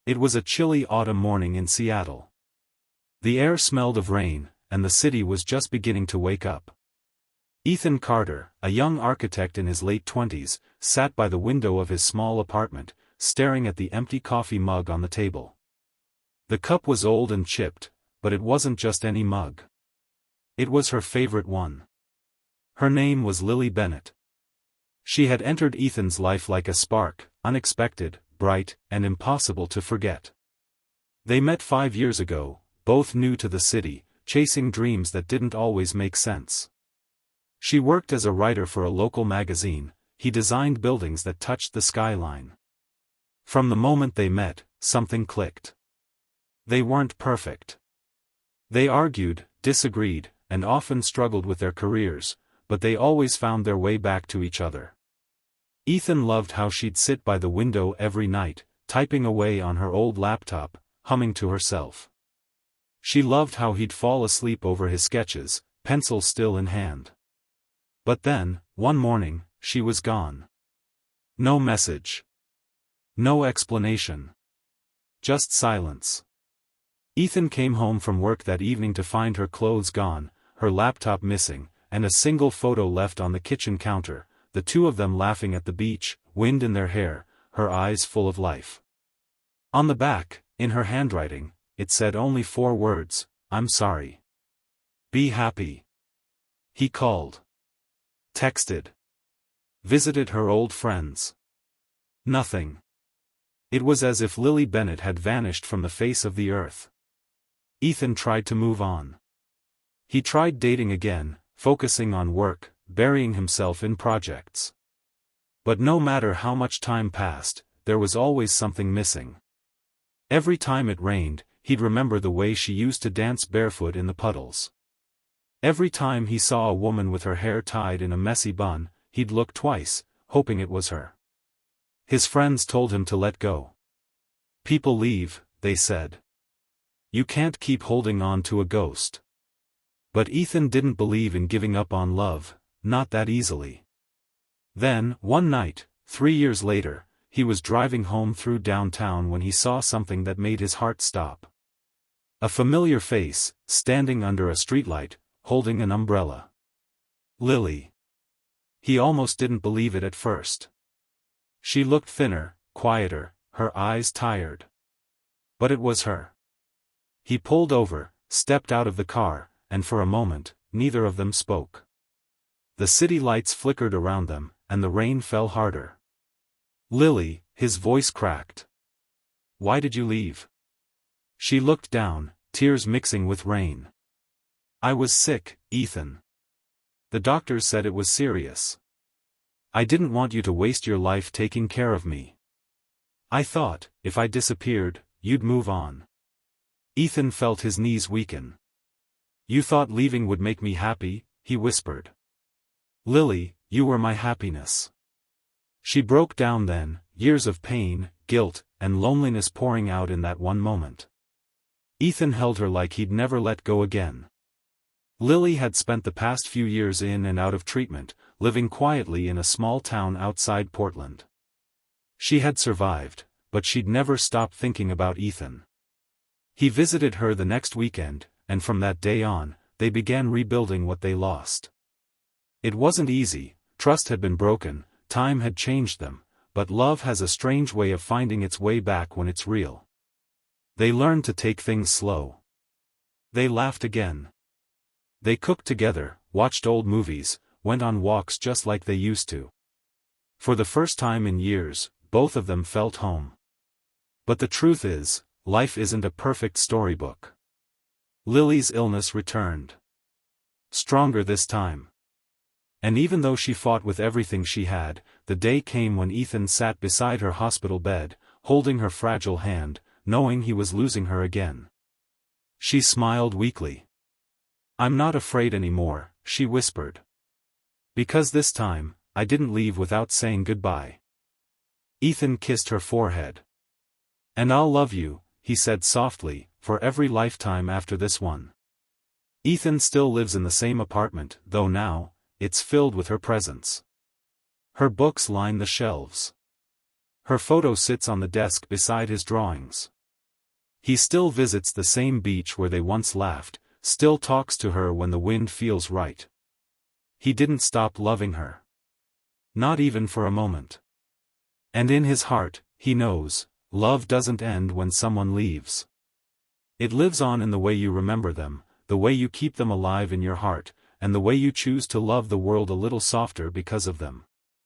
It was a chilly autumn morning in Seattle. The air smelled of rain, and the city was just beginning to wake up. Ethan Carter, a young architect in his late 20s, sat by the window of his small apartment, staring at the empty coffee mug on the table. The cup was old and chipped, but it wasn't just any mug. It was her favorite one. Her name was Lily Bennett. She had entered Ethan's life like a spark, unexpected, bright, and impossible to forget. They met 5 years ago, both new to the city, chasing dreams that didn't always make sense. She worked as a writer for a local magazine. He designed buildings that touched the skyline. From the moment they met, something clicked. They weren't perfect. They argued, disagreed, and often struggled with their careers, but they always found their way back to each other. Ethan loved how she'd sit by the window every night, typing away on her old laptop, humming to herself. She loved how he'd fall asleep over his sketches, pencil still in hand. But then, one morning, she was gone. No message. No explanation. Just silence. Ethan came home from work that evening to find her clothes gone, her laptop missing, and a single photo left on the kitchen counter, the two of them laughing at the beach, wind in their hair, her eyes full of life. On the back, in her handwriting, it said only 4 words, "I'm sorry. Be happy." He called. Texted. Visited her old friends. Nothing. It was as if Lily Bennett had vanished from the face of the earth. Ethan tried to move on. He tried dating again, focusing on work, burying himself in projects. But no matter how much time passed, there was always something missing. Every time it rained, he'd remember the way she used to dance barefoot in the puddles. Every time he saw a woman with her hair tied in a messy bun, he'd look twice, hoping it was her. His friends told him to let go. People leave, they said. You can't keep holding on to a ghost. But Ethan didn't believe in giving up on love, not that easily. Then, one night, 3 years later, he was driving home through downtown when he saw something that made his heart stop. A familiar face, standing under a streetlight, holding an umbrella. Lily. He almost didn't believe it at first. She looked thinner, quieter, her eyes tired. But it was her. He pulled over, stepped out of the car, and for a moment, neither of them spoke. The city lights flickered around them, and the rain fell harder. Lily, his voice cracked. Why did you leave? She looked down, tears mixing with rain. I was sick, Ethan. The doctors said it was serious. I didn't want you to waste your life taking care of me. I thought, if I disappeared, you'd move on. Ethan felt his knees weaken. You thought leaving would make me happy, he whispered. Lily, you were my happiness. She broke down then, years of pain, guilt, and loneliness pouring out in that one moment. Ethan held her like he'd never let go again. Lily had spent the past few years in and out of treatment, living quietly in a small town outside Portland. She had survived, but she'd never stopped thinking about Ethan. He visited her the next weekend, and from that day on, they began rebuilding what they lost. It wasn't easy, trust had been broken, time had changed them, but love has a strange way of finding its way back when it's real. They learned to take things slow. They laughed again. They cooked together, watched old movies, went on walks just like they used to. For the first time in years, both of them felt home. But the truth is, life isn't a perfect storybook. Lily's illness returned. Stronger this time. And even though she fought with everything she had, the day came when Ethan sat beside her hospital bed, holding her fragile hand, knowing he was losing her again. She smiled weakly. I'm not afraid anymore, she whispered. Because this time, I didn't leave without saying goodbye. Ethan kissed her forehead. And I'll love you, he said softly, for every lifetime after this one. Ethan still lives in the same apartment, though now, it's filled with her presence. Her books line the shelves. Her photo sits on the desk beside his drawings. He still visits the same beach where they once laughed, still talks to her when the wind feels right. He didn't stop loving her. Not even for a moment. And in his heart, he knows, love doesn't end when someone leaves. It lives on in the way you remember them, the way you keep them alive in your heart, and the way you choose to love the world a little softer because of them.